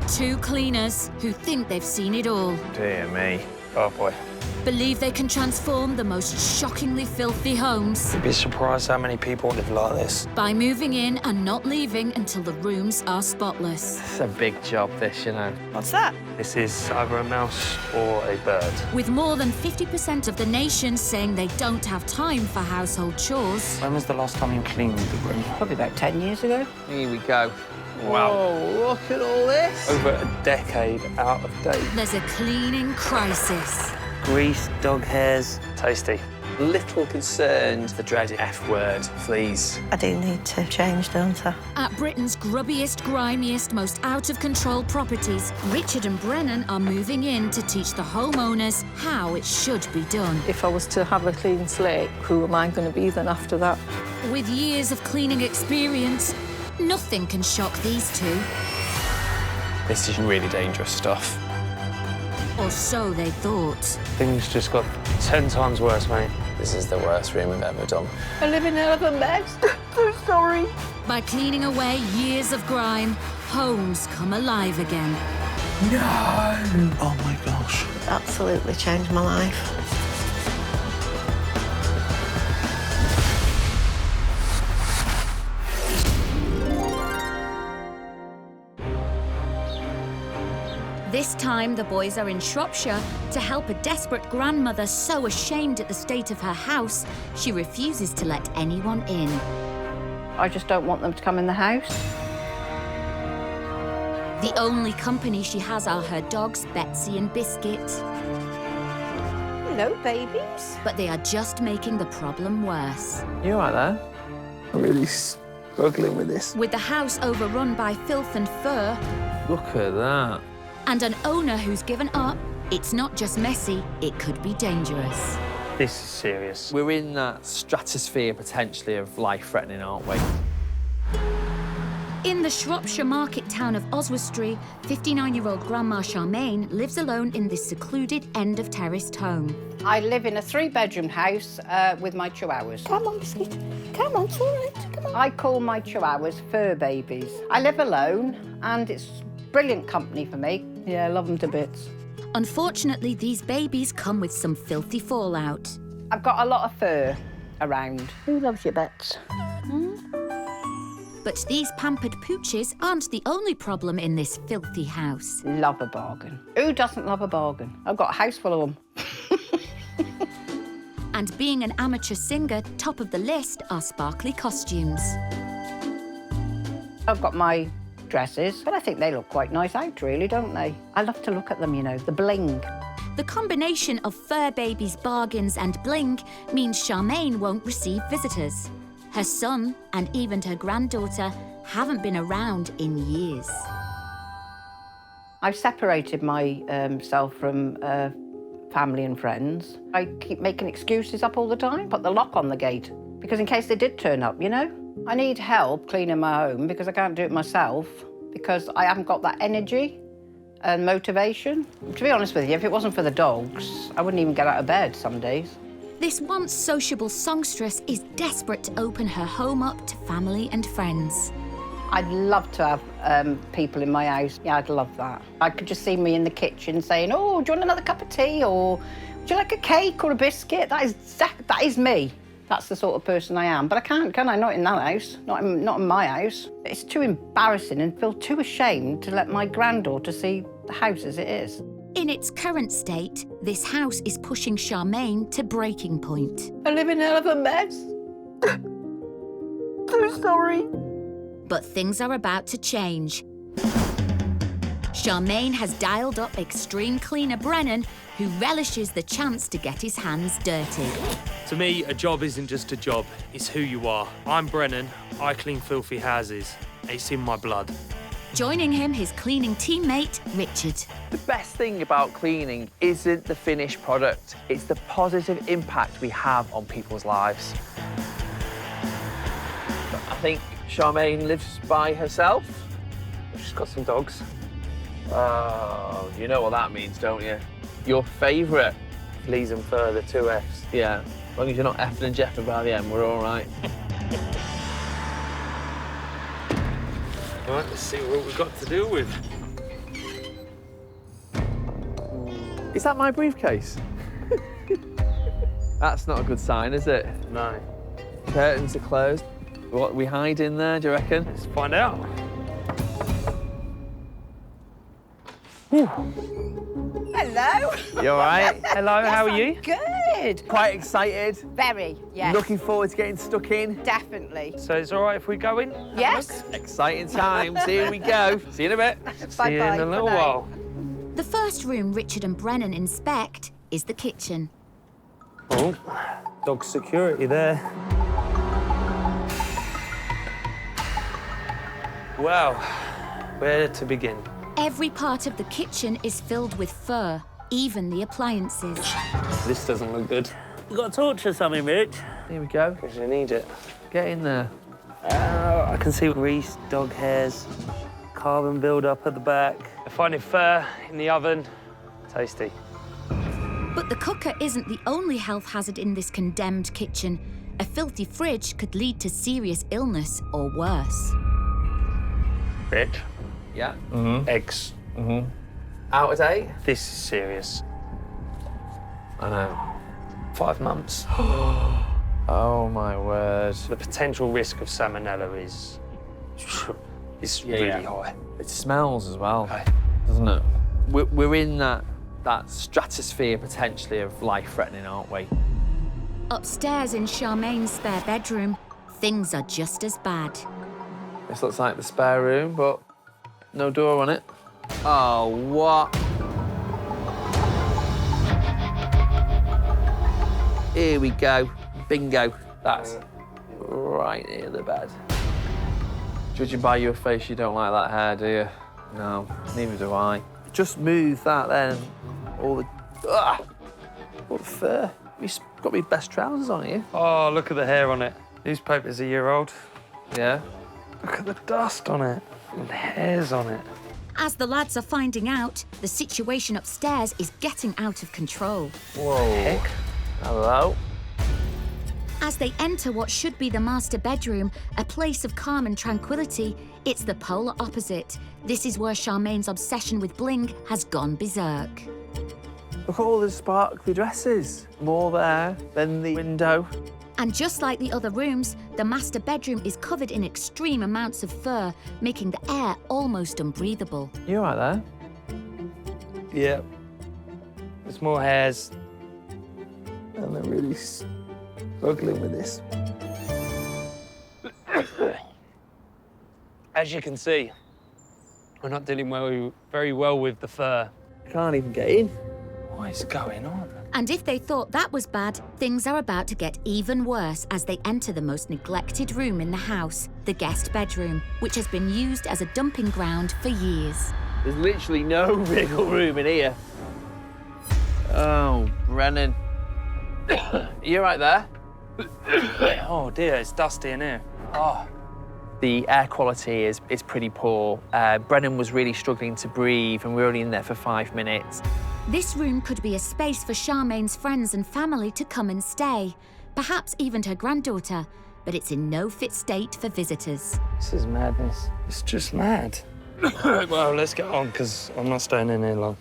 Two cleaners who think they've seen it all. Dear me. Oh, boy. Believe they can transform the most shockingly filthy homes. You'd be surprised how many people live like this. By moving in and not leaving until the rooms are spotless. It's a big job, this, you know. What's that? This is either a mouse or a bird. With more than 50% of the nation saying they don't have time for household chores. When was the last time you cleaned the room? Probably about 10 years ago. Here we go. Wow. Whoa, look at all this. Over a decade out of date. There's a cleaning crisis. Grease, dog hairs. Tasty. Little concerned, the dreaded F word, fleas. I do need to change, don't I? At Britain's grubbiest, grimiest, most out-of-control properties, Richard and Brennan are moving in to teach the homeowners how it should be done. If I was to have a clean slate, who am I going to be then after that? With years of cleaning experience, nothing can shock these two. This is really dangerous stuff. Or so they thought. Things just got 10 times worse, mate. This is the worst room we've ever done. I live in elephant beds. I'm sorry. By cleaning away years of grime, homes come alive again. No! Oh, my gosh. Absolutely changed my life. This time, the boys are in Shropshire to help a desperate grandmother so ashamed at the state of her house, she refuses to let anyone in. I just don't want them to come in the house. The only company she has are her dogs, Betsy and Biscuit. Hello, babies. But they are just making the problem worse. You all right there? I'm really struggling with this. With the house overrun by filth and fur, Look at that. and an owner who's given up, it's not just messy, it could be dangerous. This is serious. We're in that stratosphere, potentially, of life-threatening, aren't we? In the Shropshire market town of Oswestry, 59-year-old Grandma Charmaine lives alone in this secluded end-of-terraced home. I live in a 3-bedroom house with my chihuahuas. Come on, Biscuit. Come on, it's all right. Come on. I call my chihuahuas fur babies. I live alone, and it's brilliant company for me. Yeah, I love them to bits. Unfortunately, these babies come with some filthy fallout. I've got a lot of fur around. Who loves your bets? But these pampered pooches aren't the only problem in this filthy house. Love a bargain. Who doesn't love a bargain? I've got a house full of them. And being an amateur singer, top of the list are sparkly costumes. I've got my dresses, but I think they look quite nice out, really, don't they? I love to look at them, you know, the bling. The combination of fur babies, bargains and bling means Charmaine won't receive visitors. Her son and even her granddaughter haven't been around in years. I've separated myself from family and friends. I keep making excuses up all the time, put the lock on the gate, because in case they did turn up, you know? I need help cleaning my home because I can't do it myself, because I haven't got that energy and motivation. To be honest with you, if it wasn't for the dogs, I wouldn't even get out of bed some days. This once sociable songstress is desperate to open her home up to family and friends. I'd love to have people in my house. Yeah, I'd love that. I could just see me in the kitchen saying, oh, do you want another cup of tea? Or would you like a cake or a biscuit? That is me. That's the sort of person I am. But I can't, can I? Not in that house. Not in my house. It's too embarrassing and feel too ashamed to let my granddaughter see the house as it is. In its current state, this house is pushing Charmaine to breaking point. I live in elephant beds. So sorry. But things are about to change. Charmaine has dialed up extreme cleaner Brennan, who relishes the chance to get his hands dirty. To me, a job isn't just a job, it's who you are. I'm Brennan, I clean filthy houses. It's in my blood. Joining him, his cleaning teammate, Richard. The best thing about cleaning isn't the finished product. It's the positive impact we have on people's lives. I think Charmaine lives by herself. She's got some dogs. Oh, you know what that means, don't you? Your favourite. Fleas and fur, the 2 Fs. Yeah, as long as you're not effing and jeffing by the end, we're all right. All right, let's see what we've got to deal with. Is that my briefcase? That's not a good sign, is it? No. Curtains are closed. What we hide in there, do you reckon? Let's find out. Hello. You all right? Hello, how are you? Good. Quite excited? Very, yes. Looking forward to getting stuck in? Definitely. So it's all right if we go in? Yes. Exciting times. Here we go. See you in a bit. See you in a little while. The first room Richard and Brennan inspect is the kitchen. Oh, dog security there. Well, where to begin? Every part of the kitchen is filled with fur, even the appliances. This doesn't look good. You got a torch or something, Rich? Here we go. Because you need it. Get in there. I can see grease, dog hairs, carbon build-up at the back. I find fur in the oven. Tasty. But the cooker isn't the only health hazard in this condemned kitchen. A filthy fridge could lead to serious illness or worse. Rich, Yeah. eggs. Out of date? This is serious. I know. 5 months. Oh, my word. The potential risk of salmonella is really high. It smells as well, Okay. doesn't it? We're in that stratosphere, potentially, of life-threatening, aren't we? Upstairs in Charmaine's spare bedroom, things are just as bad. This looks like the spare room, but no door on it. Oh, what? Here we go. Bingo. That's right near the bed. Judging by your face, you don't like that hair, do you? No, neither do I. Just move that then. All the fur. You've got my best trousers on here. Oh, look at the hair on it. Newspaper's a year old. Yeah. Look at the dust on it and the hairs on it. As the lads are finding out, the situation upstairs is getting out of control. Whoa. Heck. Hello. As they enter what should be the master bedroom, a place of calm and tranquility, it's the polar opposite. This is where Charmaine's obsession with bling has gone berserk. Look at all the sparkly dresses. More there than the window. And just like the other rooms, the master bedroom is covered in extreme amounts of fur, making the air almost unbreathable. You all right there? Yeah. There's more hairs. And they're really struggling with this. As you can see, we're not dealing very well with the fur. I can't even get in. What is going on? And if they thought that was bad, things are about to get even worse as they enter the most neglected room in the house, the guest bedroom, which has been used as a dumping ground for years. There's literally no wiggle room in here. Oh, Brennan. You right there? Oh dear, it's dusty in here. Oh. The air quality is pretty poor. Brennan was really struggling to breathe and we were only in there for 5 minutes. This room could be a space for Charmaine's friends and family to come and stay, perhaps even her granddaughter, but it's in no fit state for visitors. This is madness. It's just mad. Well, let's get on, because I'm not staying in here long.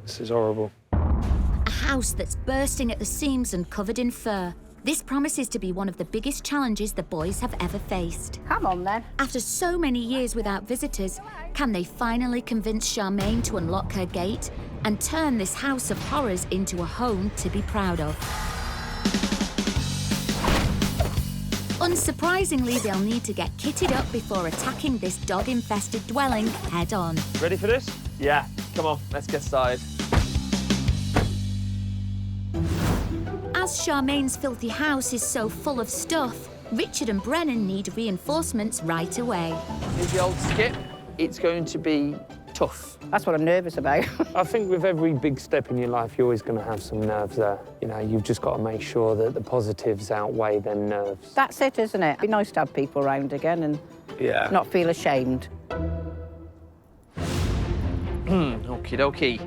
This is horrible. A house that's bursting at the seams and covered in fur. This promises to be one of the biggest challenges the boys have ever faced. Come on, then. After so many years without visitors, can they finally convince Charmaine to unlock her gate and turn this house of horrors into a home to be proud of? Unsurprisingly, they'll need to get kitted up before attacking this dog-infested dwelling head-on. Ready for this? Yeah, come on, let's get started. As Charmaine's filthy house is so full of stuff, Richard and Brennan need reinforcements right away. Here's the old skip. It's going to be tough. That's what I'm nervous about. I think with every big step in your life, you're always going to have some nerves there. You know, you've just got to make sure that the positives outweigh the nerves. That's it, isn't it? It'd be nice to have people around again and not feel ashamed. Okie dokie.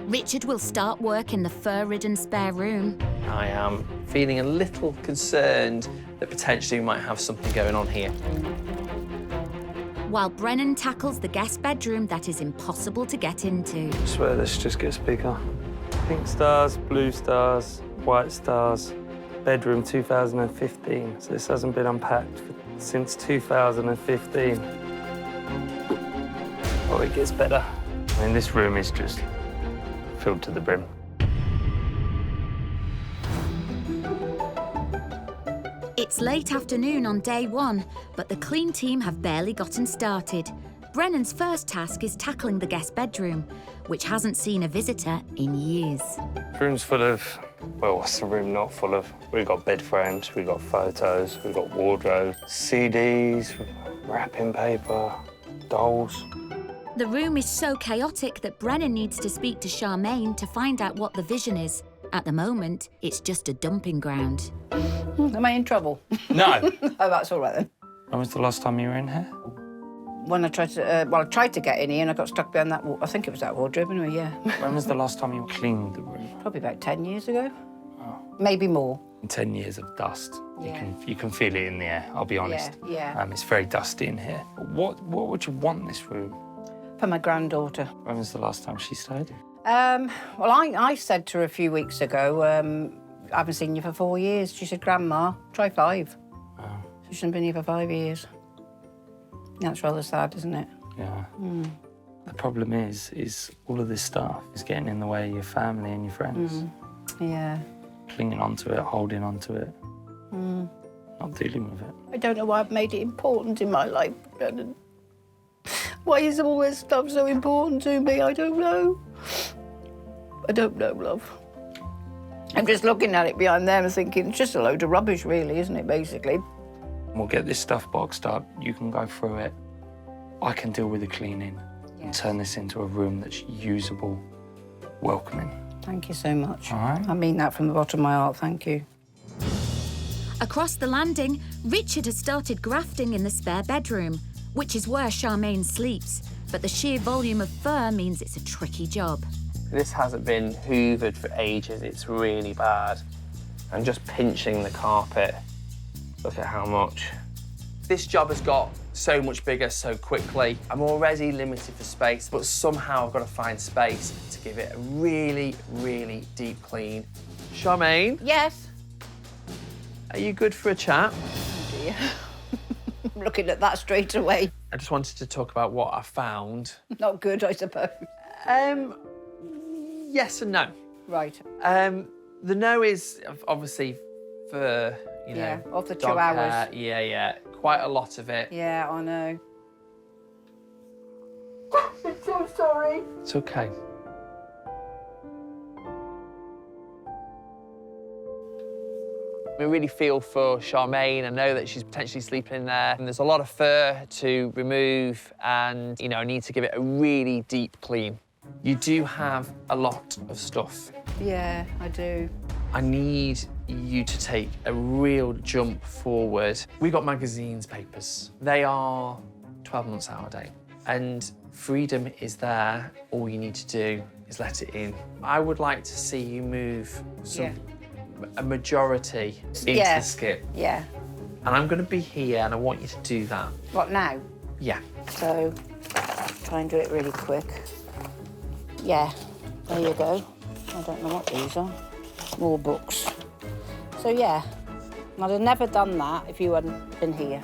Richard will start work in the fur-ridden spare room. I am feeling a little concerned that potentially we might have something going on here. While Brennan tackles the guest bedroom that is impossible to get into. I swear this just gets bigger. Pink stars, blue stars, white stars. Bedroom 2015. So this hasn't been unpacked since 2015. Oh, it gets better. I mean, this room is just filled to the brim. It's late afternoon on day one, but the clean team have barely gotten started. Brennan's first task is tackling the guest bedroom, which hasn't seen a visitor in years. Room's full of, well, what's the room not full of? We've got bed frames, we've got photos, we've got wardrobes, CDs, wrapping paper, dolls. The room is so chaotic that Brennan needs to speak to Charmaine to find out what the vision is. At the moment, it's just a dumping ground. Am I in trouble? No. Oh, that's all right then. When was the last time you were in here? When I tried to, I tried to get in here and I got stuck behind that I think it was that wardrobe anyway, yeah. When was the last time you cleaned the room? Probably about 10 years ago. Oh. Maybe more. 10 years of dust. Yeah. You can feel it in the air, I'll be honest. Yeah. It's very dusty in here. What would you want in this room? For my granddaughter. When was the last time she stayed? Well, I said to her a few weeks ago, I haven't seen you for 4 years. She said, Grandma, try 5. Oh. She shouldn't have been here for 5 years. That's rather sad, isn't it? Yeah. The problem is all of this stuff is getting in the way of your family and your friends. Yeah. Clinging onto it, holding onto it. Not dealing with it. I don't know why I've made it important in my life, Brennan. Why is all this stuff so important to me? I don't know. I don't know, love. I'm just looking at it behind there and thinking, it's just a load of rubbish, really, isn't it, basically? We'll get this stuff boxed up. You can go through it. I can deal with the cleaning and turn this into a room that's usable, welcoming. Thank you so much. All right. I mean that from the bottom of my heart, thank you. Across the landing, Richard has started grafting in the spare bedroom, which is where Charmaine sleeps, but the sheer volume of fur means it's a tricky job. This hasn't been hoovered for ages. It's really bad. I'm just pinching the carpet. Look at how much. This job has got so much bigger so quickly. I'm already limited for space, but somehow I've got to find space to give it a really, really deep clean. Charmaine? Yes? Are you good for a chat? Oh dear. I'm looking at that straight away. I just wanted to talk about what I found. Not good, I suppose. Yes and no. Right. The no is obviously for, you know... Yeah, of the 2 dog hours. hair. Yeah. Quite a lot of it. Yeah, I know. I'm so sorry. It's okay. We really feel for Charmaine. I know that she's potentially sleeping in there, and there's a lot of fur to remove, and, you know, I need to give it a really deep clean. You do have a lot of stuff. Yeah, I do. I need you to take a real jump forward. We've got magazines, papers. They are 12 months out of date, and freedom is there. All you need to do is let it in. I would like to see you move a majority into the skip. Yeah. And I'm going to be here, and I want you to do that. What now? Yeah. So, try and do it really quick. Yeah, there you go. I don't know what these are. More books. So, yeah, I'd have never done that if you hadn't been here.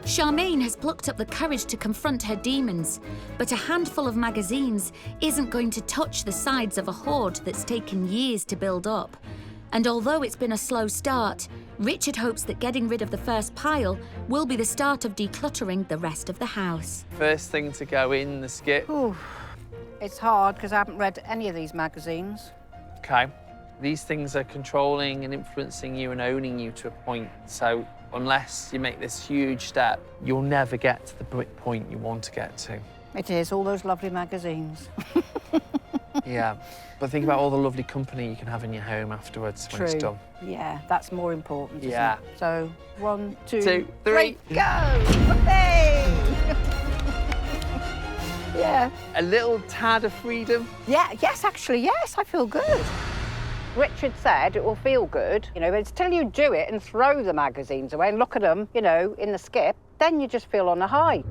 Charmaine has plucked up the courage to confront her demons, but a handful of magazines isn't going to touch the sides of a hoard that's taken years to build up. And although it's been a slow start, Richard hopes that getting rid of the first pile will be the start of decluttering the rest of the house. First thing to go in the skip. Ooh, it's hard because I haven't read any of these magazines. Okay. These things are controlling and influencing you and owning you to a point. So unless you make this huge step, you'll never get to the point you want to get to. It is, all those lovely magazines. Yeah, but think about all the lovely company you can have in your home afterwards when it's done. Yeah, that's more important, isn't Yeah. it? So, 1, 2, 2, 3, go! Hey! Yeah. A little tad of freedom. Yeah, yes, actually, yes, I feel good. Richard said it will feel good, you know, but it's till you do it and throw the magazines away and look at them, you know, in the skip, then you just feel on a high.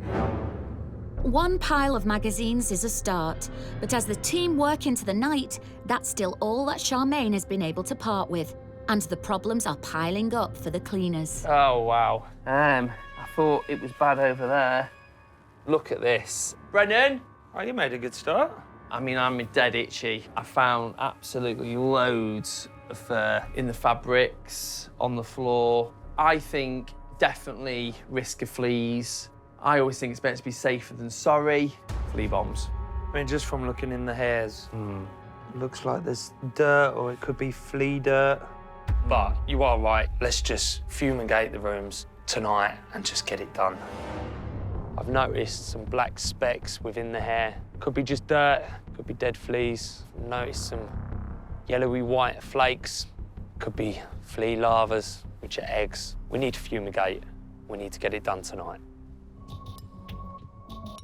One pile of magazines is a start, but as the team work into the night, that's still all that Charmaine has been able to part with, and the problems are piling up for the cleaners. Oh, wow. I thought it was bad over there. Look at this. Brennan? Oh, you made a good start. I mean, I'm dead itchy. I found absolutely loads of fur in the fabrics, on the floor. I think definitely risk of fleas. I always think it's better to be safer than sorry. Flea bombs. I mean, just from looking in the hairs, looks like there's dirt or it could be flea dirt. But you are right. Let's just fumigate the rooms tonight and just get it done. I've noticed some black specks within the hair. Could be just dirt, could be dead fleas. I've noticed some yellowy white flakes. Could be flea larvas, which are eggs. We need to fumigate. We need to get it done tonight.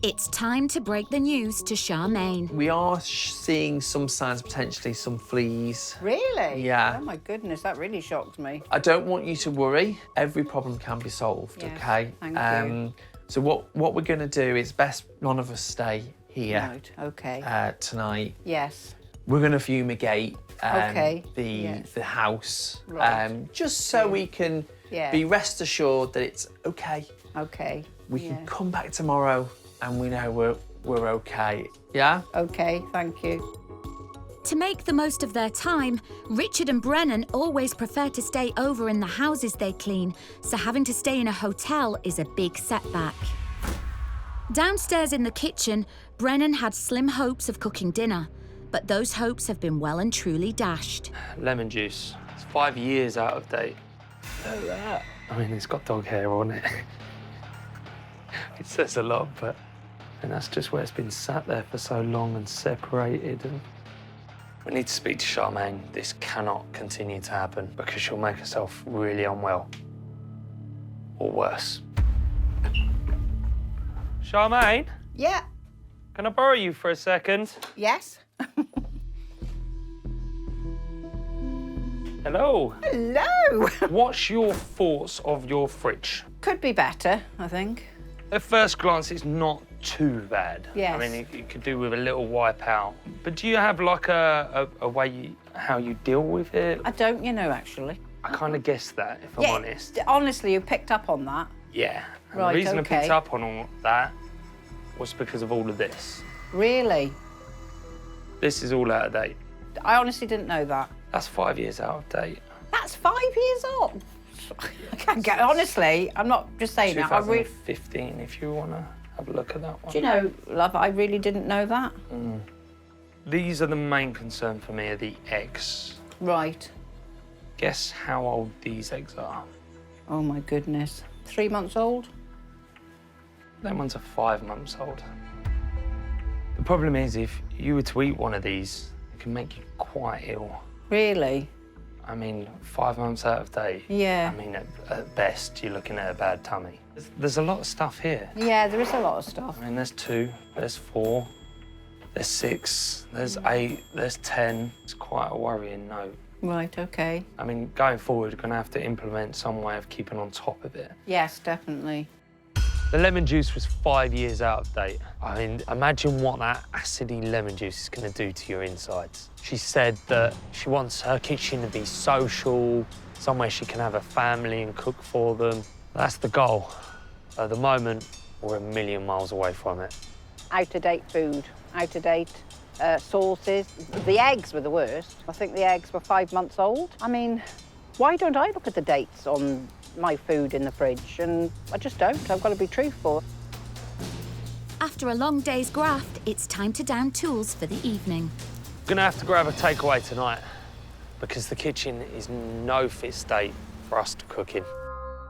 It's time to break the news to Charmaine. We are seeing some signs, potentially some fleas. Really? Yeah. Oh my goodness, that really shocked me. I don't want you to worry. Every problem can be solved, Yes, okay? thank you. So what we're going to do is best none of us stay here Right, okay. tonight. Yes. We're going to fumigate Okay, the yes. the house, Right. just so we can Yeah. be rest assured that it's okay. Okay. We can come back tomorrow and we know we're okay. Yeah? Okay, thank you. To make the most of their time, Richard and Brennan always prefer to stay over in the houses they clean, so having to stay in a hotel is a big setback. Downstairs in the kitchen, Brennan had slim hopes of cooking dinner, but those hopes have been well and truly dashed. Lemon juice. It's 5 years out of date. Look at that. I mean, it's got dog hair on it. It says a lot, but... And that's just where it's been sat there for so long and separated. And we need to speak to Charmaine. This cannot continue to happen because she'll make herself really unwell. Or worse. Charmaine, Yeah. can I borrow you for a second? Yes. Hello. Hello. What's your thoughts of your fridge? Could be better, I think. At first glance, it's not too bad. Yes. I mean, you could do with a little wipe out. But do you have like a way how you deal with it? I don't, actually. I kind of guessed that, if I'm honest. Honestly, you picked up on that. Yeah. And Right, the reason I okay. picked up on all that was because of all of this. Really? This is all out of date. I honestly didn't know that. That's 5 years out of date. That's 5 years old. I can't get, honestly, I'm not just saying that. 2015, if you want to have a look at that one. Do you know, love, I really didn't know that. These are the main concern for me, are the eggs. Right. Guess how old these eggs are? Oh my goodness. 3 months old? Them ones are 5 months old. The problem is, if you were to eat one of these, it can make you quite ill. Really? I mean, 5 months out of date. Yeah. I mean, at best, you're looking at a bad tummy. There's a lot of stuff here. Yeah, there is a lot of stuff. I mean, there's 2, there's 4, there's 6, there's 8, there's 10. It's quite a worrying note. Right, okay. I mean, going forward, you're going to have to implement some way of keeping on top of it. Yes, definitely. The lemon juice was 5 years out of date. I mean, imagine what that acidy lemon juice is going to do to your insides. She said that she wants her kitchen to be social, somewhere she can have a family and cook for them. That's the goal. At the moment, we're a million miles away from it. Out-of-date food, out-of-date sauces. The eggs were the worst. I think the eggs were 5 months old. I mean, why don't I look at the dates on my food in the fridge? And I just don't. I've got to be truthful. After a long day's graft, it's time to down tools for the evening. We're going to have to grab a takeaway tonight because the kitchen is no fit state for us to cook in.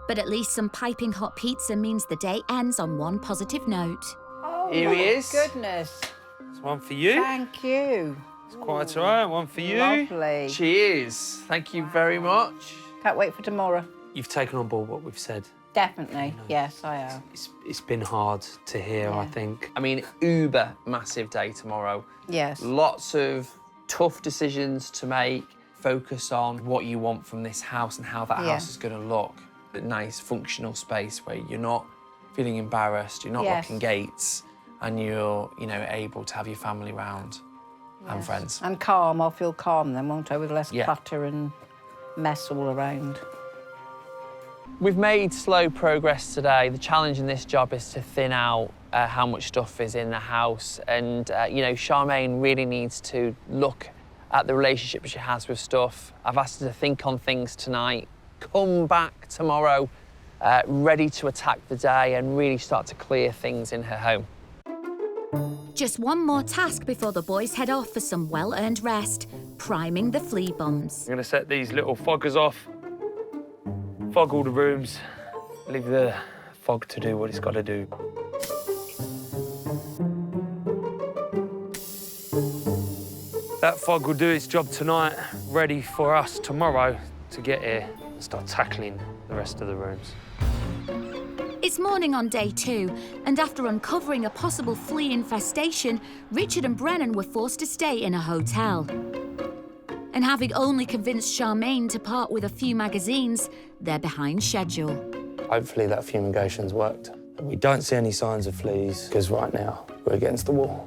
But at least some piping hot pizza means the day ends on one positive note. Oh, Here he is. Goodness. There's one for you. Thank you. It's quite all right. One for you. Lovely. Cheers. Thank you very much. Can't wait for tomorrow. You've taken on board what we've said. Definitely. Yes, I have. It's been hard to hear, I Yeah. think. I mean, uber massive day tomorrow. Yes. Lots of tough decisions to make. Focus on what you want from this house and how that Yeah. house is going to look. A nice functional space where you're not feeling embarrassed, you're not Yes. locking gates, and you're, you know, able to have your family round and friends. And calm. I'll feel calm then, won't I, with less Yeah. clutter and mess all around. We've made slow progress today. The challenge in this job is to thin out how much stuff is in the house. And, you know, Charmaine really needs to look at the relationship she has with stuff. I've asked her to think on things tonight, come back tomorrow, ready to attack the day and really start to clear things in her home. Just one more task before the boys head off for some well-earned rest, priming the flea bombs. I'm going to set these little foggers off, fog all the rooms, leave the fog to do what it's got to do. That fog will do its job tonight, ready for us tomorrow to get here and start tackling the rest of the rooms. It's morning on day 2, and after uncovering a possible flea infestation, Richard and Brennan were forced to stay in a hotel. And having only convinced Charmaine to part with a few magazines, they're behind schedule. Hopefully that fumigation's worked. We don't see any signs of fleas, because right now we're against the wall.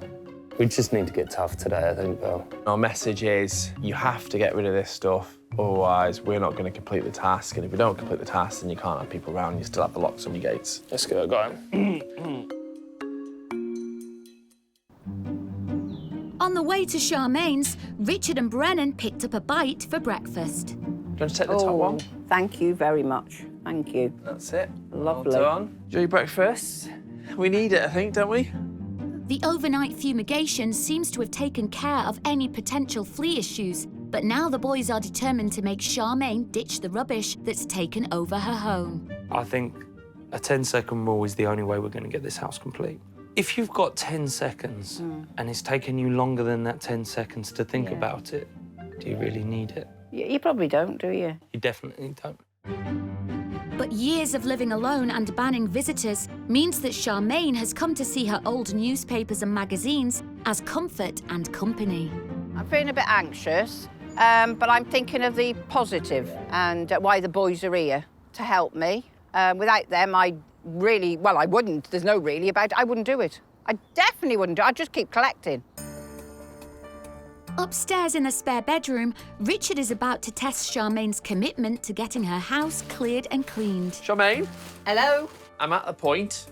We just need to get tough today, I think, Bill. Our message is you have to get rid of this stuff, otherwise we're not going to complete the task. And if we don't complete the task, then you can't have people around. You still have the locks on your gates. Let's get it going. On the way to Charmaine's, Richard and Brennan picked up a bite for breakfast. Do you want to take the top one? Thank you very much. Thank you. That's it. Lovely. Well done. Enjoy your breakfast. We need it, I think, don't we? The overnight fumigation seems to have taken care of any potential flea issues, but now the boys are determined to make Charmaine ditch the rubbish that's taken over her home. I think a 10-second rule is the only way we're going to get this house complete. If you've got 10 seconds and it's taken you longer than that 10 seconds to think about it, do you really need it? You probably don't, do you? You definitely don't. But years of living alone and banning visitors means that Charmaine has come to see her old newspapers and magazines as comfort and company. I'm feeling a bit anxious, but I'm thinking of the positive and why the boys are here to help me. Without them, I wouldn't. There's no really about it. I wouldn't do it. I definitely wouldn't do it. I'd just keep collecting. Upstairs in the spare bedroom, Richard is about to test Charmaine's commitment to getting her house cleared and cleaned. Charmaine, Hello? I'm at the point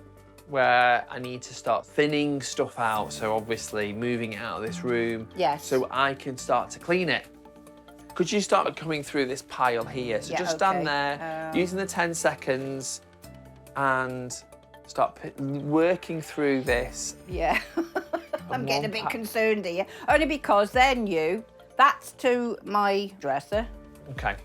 where I need to start thinning stuff out. So obviously moving it out of this room. Yes. So I can start to clean it. Could you start coming through this pile here? So just stand there, using the 10 seconds and start working through this. Yeah. I'm getting a bit concerned here. Only because they're new. That's to my dresser. Okay.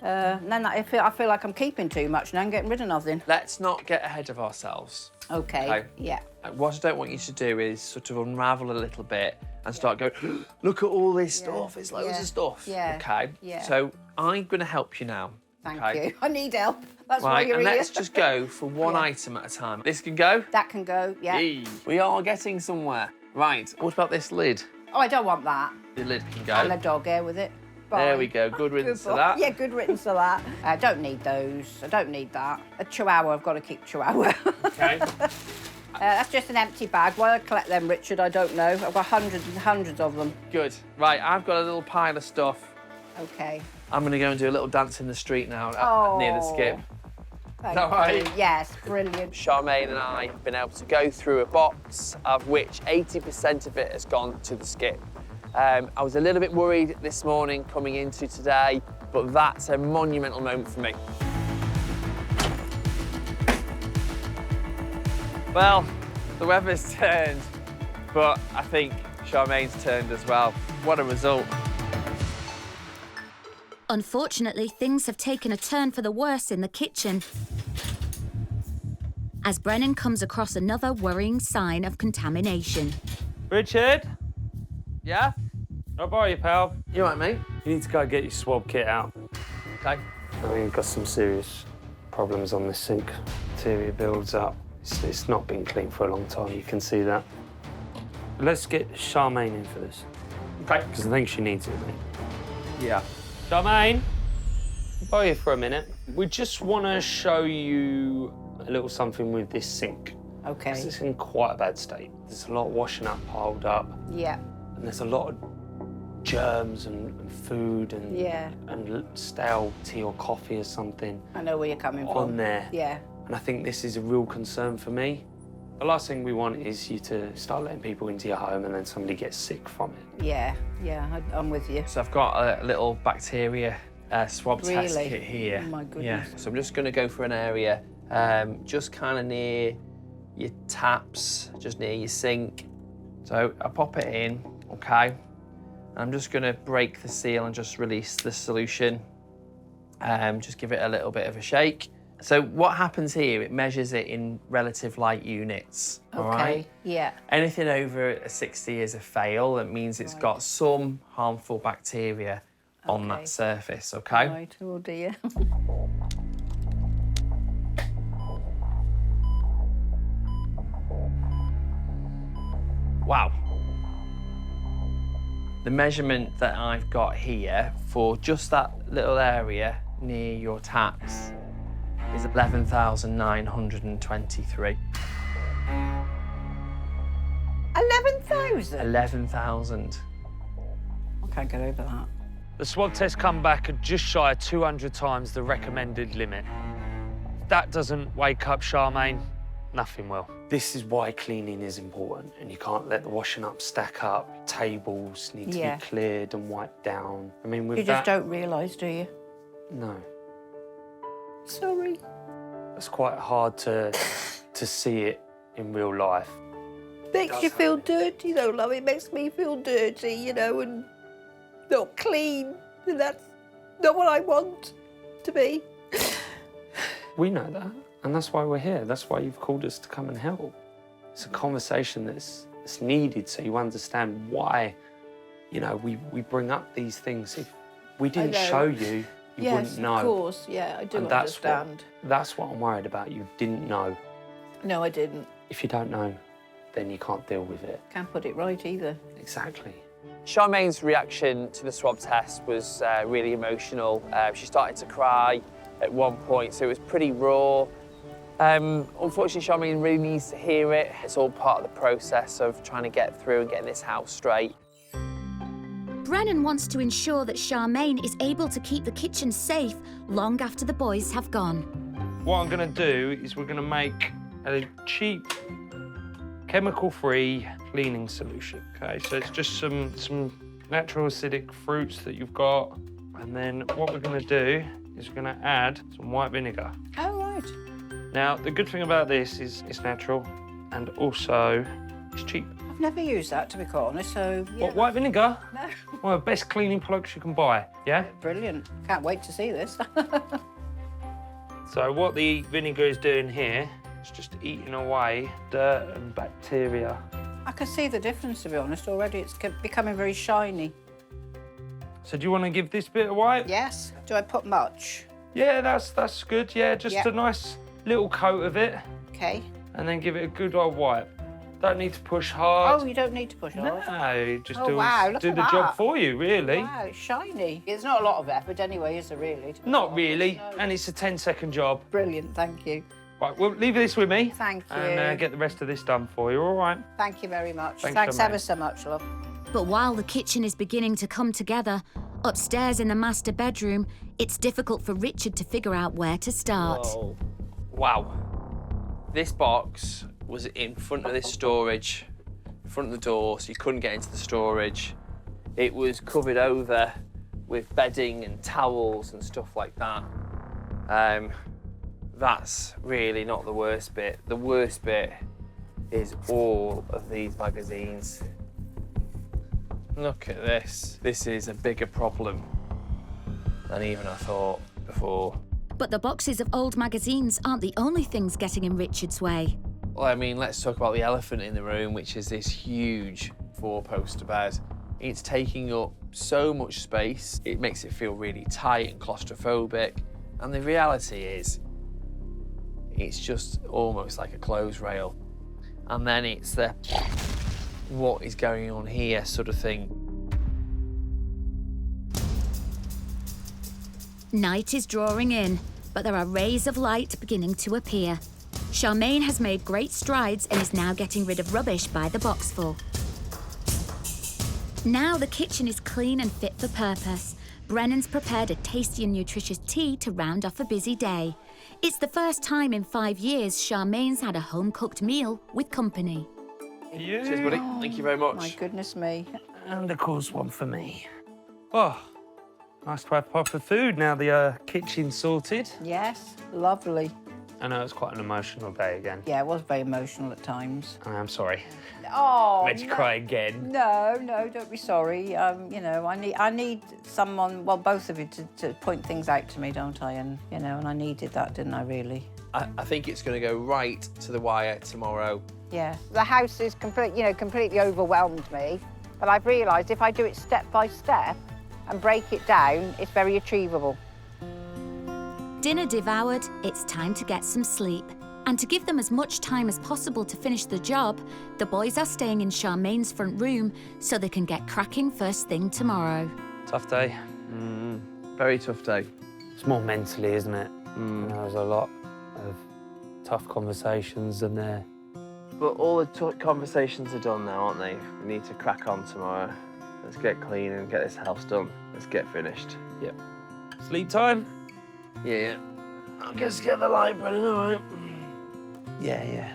And then I feel like I'm keeping too much now and getting rid of nothing. Let's not get ahead of ourselves. Okay. Yeah. What I don't want you to do is sort of unravel a little bit and start going, look at all this stuff, it's loads of stuff. Yeah. Okay? Yeah. So I'm going to help you now. Thank you. I need help. That's why Right, you're and here. let's just go for one item at a time. This can go? That can go, yeah. Yay. We are getting somewhere. Right, what about this lid? Oh, I don't want that. The lid can go. And a dog hair with it. There Fine. we go, good riddance Good to that. Yeah, good riddance to that. I don't need those. I don't need that. A chihuahua, I've got to keep chihuahua. Okay. That's just an empty bag. Why I collect them, Richard, I don't know. I've got hundreds and hundreds of them. Good. Right, I've got a little pile of stuff. Okay. I'm going to go and do a little dance in the street now near the skip. Thank that right? you. Yes, brilliant. Charmaine and I have been able to go through a box of which 80% of it has gone to the skip. I was a little bit worried this morning coming into today, but that's a monumental moment for me. Well, the weather's turned, but I think Charmaine's turned as well. What a result. Unfortunately, things have taken a turn for the worse in the kitchen, as Brennan comes across another worrying sign of contamination. Richard? Yeah? I'll borrow you, pal. You all right, mate? You need to go get your swab kit out. Okay. I mean, you've got some serious problems on this sink. Interior builds up. It's not been clean for a long time, you can see that. Let's get Charmaine in for this. Okay. Because I think she needs it, mate. Yeah. Charmaine, I'll borrow you for a minute. We just want to show you a little something with this sink. Okay. 'Cause it's in quite a bad state. There's a lot of washing up piled up, Yeah. and there's a lot of germs and food and stale tea or coffee or something I know where you're coming from. on there. Yeah. And I think this is a real concern for me. The last thing we want is you to start letting people into your home and then somebody gets sick from it. Yeah. I'm with you. So I've got a little bacteria swab test Really? kit here. Oh, my goodness. Yeah. So I'm just going to go for an area just kind of near your taps, just near your sink. So I pop it in, okay? I'm just going to break the seal and just release the solution. Just give it a little bit of a shake. So what happens here, it measures it in relative light units, all right? Yeah. Anything over a 60 is a fail. That means it's got some harmful bacteria on that surface, okay? Right, oh dear. Wow. The measurement that I've got here for just that little area near your taps is 11,923. 11,000? 11,000. I can't get over that. The swab tests come back at just shy of 200 times the recommended limit. If that doesn't wake up Charmaine, nothing will. This is why cleaning is important, and you can't let the washing up stack up. Tables need to be cleared and wiped down. I mean, with You just don't realise, do you? No. Sorry. It's quite hard to see it in real life. Makes you feel dirty, though, love. It makes me feel dirty, you know, and not clean. And that's not what I want to be. We know that, and that's why we're here. That's why you've called us to come and help. It's a conversation that's needed so you understand why, you know, we bring up these things. If we didn't show you, you wouldn't know. Yes, of course. Yeah, I do And understand. That's what I'm worried about. You didn't know. No, I didn't. If you don't know, then you can't deal with it. Can't put it right either. Exactly. Charmaine's reaction to the swab test was really emotional. She started to cry at one point, so it was pretty raw. Unfortunately, Charmaine really needs to hear it. It's all part of the process of trying to get through and getting this house straight. Brennan wants to ensure that Charmaine is able to keep the kitchen safe long after the boys have gone. What I'm going to do is we're going to make a cheap, chemical-free cleaning solution, OK? So it's just some natural acidic fruits that you've got, and then what we're going to do is we're going to add some white vinegar. Oh, right. Now, the good thing about this is it's natural, and also it's cheap. I've never used that, to be quite honest, so, yeah. What, white vinegar? No. One of the best cleaning products you can buy, yeah? Brilliant. Can't wait to see this. So what the vinegar is doing here is just eating away dirt and bacteria. I can see the difference, to be honest, already. It's becoming very shiny. So do you want to give this bit a wipe? Yes. Do I put much? Yeah, that's good. Yeah, just a nice little coat of it. OK. And then give it a good old wipe. Don't need to push hard. Oh, you don't need to push hard? No, just Oh, wow, look do at the that. job for you, really. Wow, it's shiny. It's not a lot of effort anyway, is there, really? Not really, No. and it's a 10-second job. Brilliant, thank you. Right, well, leave this with me. Thank you. And get the rest of this done for you, all right? Thank you very much. Thanks, Thanks Charmaine. ever so much, love. But while the kitchen is beginning to come together, upstairs in the master bedroom, it's difficult for Richard to figure out where to start. Whoa. Wow. This box was in front of this storage, in front of the door, so you couldn't get into the storage. It was covered over with bedding and towels and stuff like that. That's really not the worst bit. The worst bit is all of these magazines. Look at this. This is a bigger problem than even I thought before. But the boxes of old magazines aren't the only things getting in Richard's way. Well, I mean, let's talk about the elephant in the room, which is this huge four-poster bed. It's taking up so much space. It makes it feel really tight and claustrophobic. And the reality is, it's just almost like a clothes rail. And then it's the what is going on here sort of thing. Night is drawing in, but there are rays of light beginning to appear. Charmaine has made great strides and is now getting rid of rubbish by the boxful. Now the kitchen is clean and fit for purpose. Brennan's prepared a tasty and nutritious tea to round off a busy day. It's the first time in 5 years Charmaine's had a home-cooked meal with company. Cheers, buddy. Thank you very much. My goodness me. And of course, one for me. Oh, nice to have proper food now the kitchen's sorted. Yes, lovely. I know it's quite an emotional day again. Yeah, it was very emotional at times. I'm sorry. Oh, Made you cry again. No, don't be sorry. You know, I need someone, well, both of you, to point things out to me, don't I? And, you know, and I needed that, didn't I, really? I think it's going to go right to the wire tomorrow. Yeah. The house is completely overwhelmed me. But I've realised if I do it step by step and break it down, it's very achievable. Dinner devoured, it's time to get some sleep. And to give them as much time as possible to finish the job, the boys are staying in Charmaine's front room so they can get cracking first thing tomorrow. Tough day. Very tough day. It's more mentally, isn't it? There's a lot of tough conversations in there. But all the conversations are done now, aren't they? We need to crack on tomorrow. Let's get clean and get this house done. Let's get finished. Yep. Sleep time? Yeah. I guess get the light, Brennan, all right? Yeah.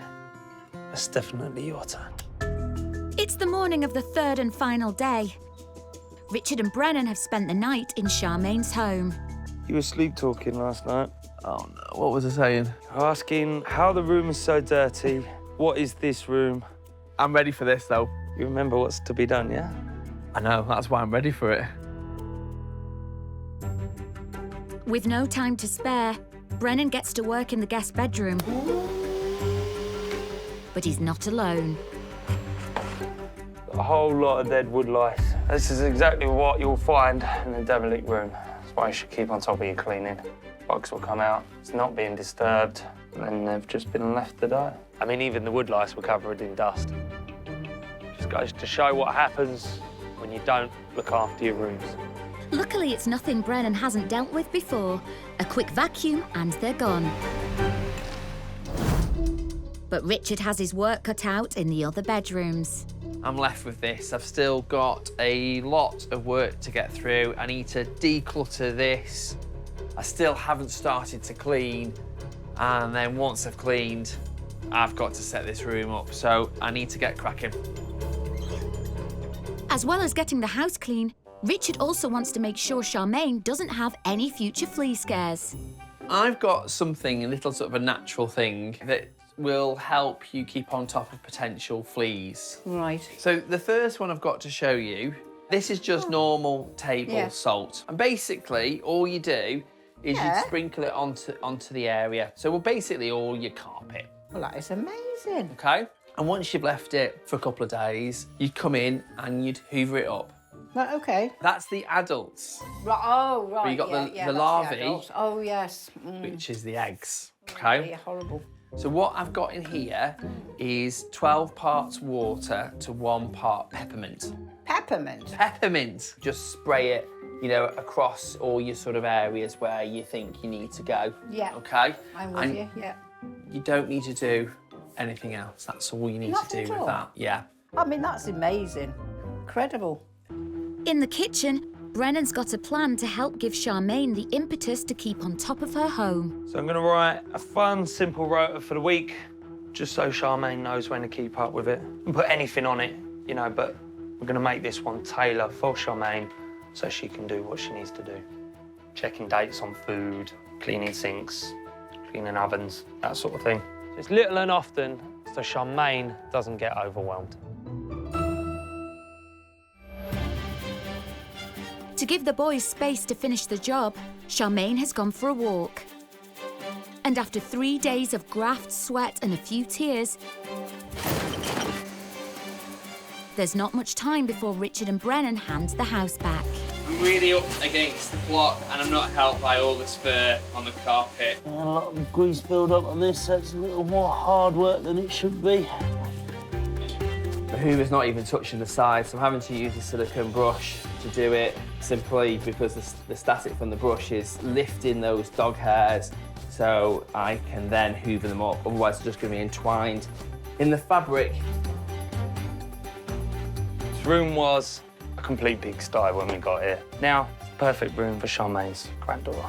That's definitely your turn. It's the morning of the third and final day. Richard and Brennan have spent the night in Charmaine's home. You were sleep talking last night. Oh, no. What was I saying? Asking how the room is so dirty. What is this room? I'm ready for this, though. You remember what's to be done, yeah? I know. That's why I'm ready for it. With no time to spare, Brennan gets to work in the guest bedroom. But he's not alone. A whole lot of dead wood lice. This is exactly what you'll find in the derelict room. That's why you should keep on top of your cleaning. Bugs will come out, it's not being disturbed, and then they've just been left to die. I mean, even the wood lice were covered in dust. Just goes to show what happens when you don't look after your rooms. Luckily, it's nothing Brennan hasn't dealt with before. A quick vacuum and they're gone. But Richard has his work cut out in the other bedrooms. I'm left with this. I've still got a lot of work to get through. I need to declutter this. I still haven't started to clean. And then once I've cleaned, I've got to set this room up. So I need to get cracking. As well as getting the house clean, Richard also wants to make sure Charmaine doesn't have any future flea scares. I've got something, a little sort of a natural thing that will help you keep on top of potential fleas. Right. So the first one I've got to show you, this is just normal table salt. And basically, all you do is you sprinkle it onto the area. So well, basically all your carpet. Well, that is amazing. Okay? And once you've left it for a couple of days, you'd come in and you'd hoover it up. Right, okay. That's the adults. Right, oh, right. But you got the that's larvae, adults. Oh, yes. which is the eggs. Okay? Yeah, horrible. So what I've got in here is 12 parts water to 1 part peppermint. Peppermint? Peppermint. Just spray it, you know, across all your sort of areas where you think you need to go. Yeah. Okay? I'm with you, yeah. You don't need to do anything else. That's all you need Nothing to do at with all? that. Yeah. I mean, that's amazing. Incredible. In the kitchen, Brennan's got a plan to help give Charmaine the impetus to keep on top of her home. So I'm going to write a fun, simple rota for the week, just so Charmaine knows when to keep up with it. And put anything on it, you know, but we're going to make this one tailor for Charmaine so she can do what she needs to do. Checking dates on food, cleaning sinks, cleaning ovens, that sort of thing. So it's little and often so Charmaine doesn't get overwhelmed. To give the boys space to finish the job, Charmaine has gone for a walk. And after 3 days of graft, sweat and a few tears, there's not much time before Richard and Brennan hand the house back. I'm really up against the clock and I'm not helped by all this fur on the carpet. A lot of grease build up on this, so it's a little more hard work than it should be. The hoover's not even touching the side, so I'm having to use a silicone brush to do it, simply because the static from the brush is lifting those dog hairs, so I can then hoover them up, otherwise they're just going to be entwined in the fabric. This room was a complete pigsty when we got here. Now, it's the perfect room for Charmaine's granddaughter.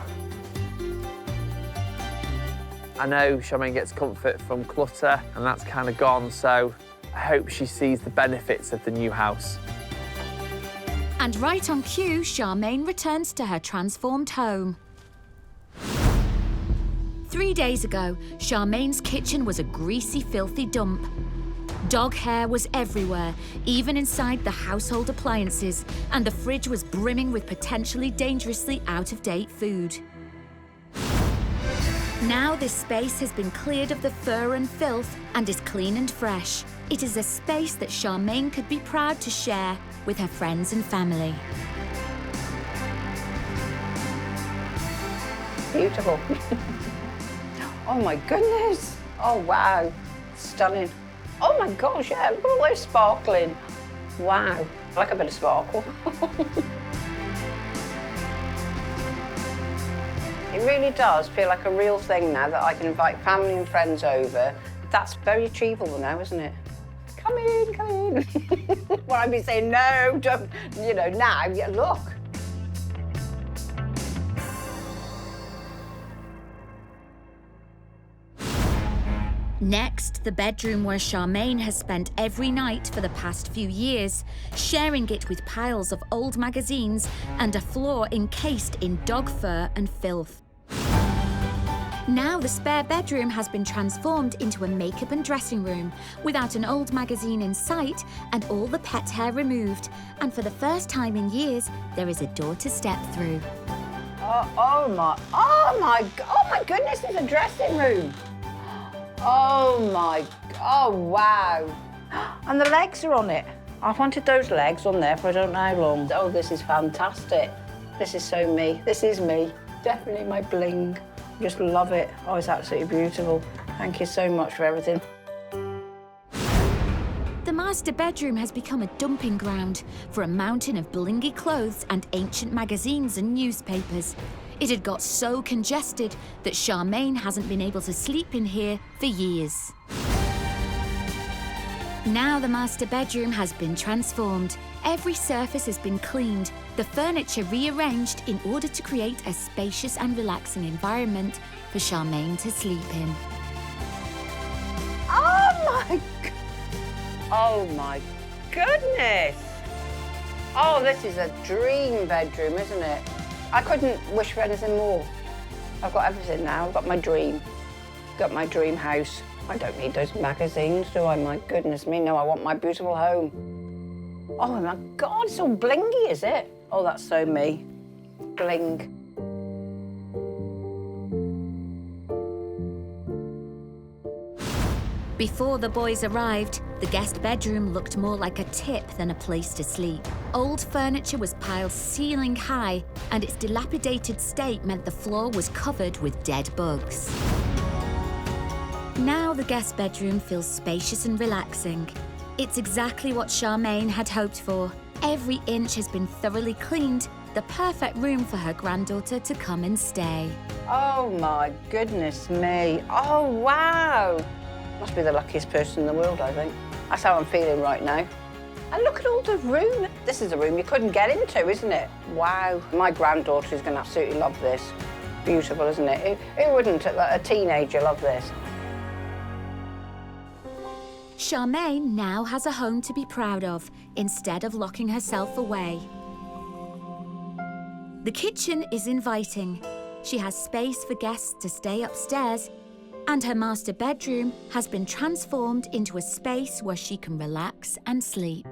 I know Charmaine gets comfort from clutter, and that's kind of gone, so I hope she sees the benefits of the new house. And right on cue, Charmaine returns to her transformed home. 3 days ago, Charmaine's kitchen was a greasy, filthy dump. Dog hair was everywhere, even inside the household appliances, and the fridge was brimming with potentially dangerously out-of-date food. Now this space has been cleared of the fur and filth and is clean and fresh. It is a space that Charmaine could be proud to share with her friends and family. Beautiful. Oh my goodness. Oh wow. Stunning. Oh my gosh, yeah, look at all those sparkling. Wow. I like a bit of sparkle. It really does feel like a real thing now that I can invite family and friends over. That's very achievable now, isn't it? Come in, come in. Well, I'd be saying, no, don't, you know, now, yeah, look. Next, the bedroom where Charmaine has spent every night for the past few years, sharing it with piles of old magazines and a floor encased in dog fur and filth. Now the spare bedroom has been transformed into a makeup and dressing room, without an old magazine in sight and all the pet hair removed. And for the first time in years, there is a door to step through. Oh my goodness, there's a dressing room. Oh wow. And the legs are on it. I've wanted those legs on there for I don't know how long. Oh, this is fantastic. This is so me. This is me. Definitely my bling. Just love it. Oh, it's absolutely beautiful. Thank you so much for everything. The master bedroom has become a dumping ground for a mountain of blingy clothes and ancient magazines and newspapers. It had got so congested that Charmaine hasn't been able to sleep in here for years. Now the master bedroom has been transformed. Every surface has been cleaned, the furniture rearranged in order to create a spacious and relaxing environment for Charmaine to sleep in. Oh my goodness. Oh, this is a dream bedroom, isn't it? I couldn't wish for anything more. I've got everything now. I've got my dream. Got my dream house. I don't need those magazines, do I? My goodness me, no, I want my beautiful home. Oh my God, it's all blingy, is it? Oh, that's so me. Bling. Before the boys arrived, the guest bedroom looked more like a tip than a place to sleep. Old furniture was piled ceiling high, and its dilapidated state meant the floor was covered with dead bugs. Now the guest bedroom feels spacious and relaxing. It's exactly what Charmaine had hoped for. Every inch has been thoroughly cleaned, the perfect room for her granddaughter to come and stay. Oh my goodness me. Oh, wow. Must be the luckiest person in the world, I think. That's how I'm feeling right now. And look at all the room. This is a room you couldn't get into, isn't it? Wow. My granddaughter is going to absolutely love this. Beautiful, isn't it? Who wouldn't, a teenager, love this? Charmaine now has a home to be proud of, instead of locking herself away. The kitchen is inviting. She has space for guests to stay upstairs, and her master bedroom has been transformed into a space where she can relax and sleep.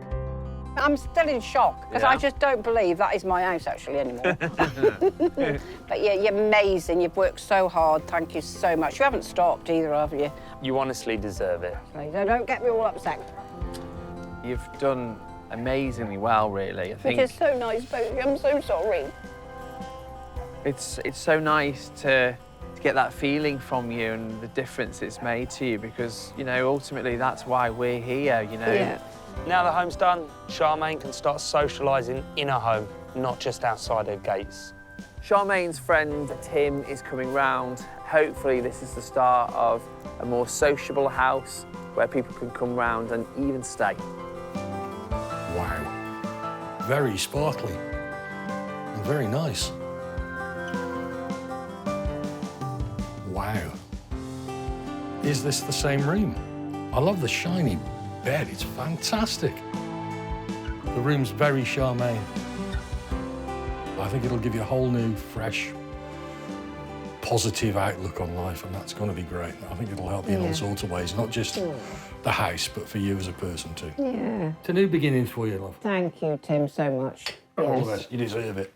I'm still in shock, because I just don't believe that is my house, actually, anymore. But yeah, you're amazing. You've worked so hard. Thank you so much. You haven't stopped either, have you? You honestly deserve it. Don't get me all upset. You've done amazingly well, really. I think It is so nice, both of you. I'm so sorry. it's so nice to get that feeling from you and the difference it's made to you, because, you know, ultimately that's why we're here, you know. Yeah. Now the home's done, Charmaine can start socialising in her home, not just outside her gates. Charmaine's friend Tim is coming round. Hopefully this is the start of a more sociable house where people can come round and even stay. Wow. Very sparkly and very nice. Wow. Is this the same room? I love the shiny bed, it's fantastic. The room's very Charmaine. I think it'll give you a whole new, fresh, positive outlook on life, and that's going to be great. I think it'll help you in all sorts of ways, not just the house, but for you as a person too. Yeah. It's a new beginning for you, love. Thank you, Tim, so much. All the Yes. best. You deserve it.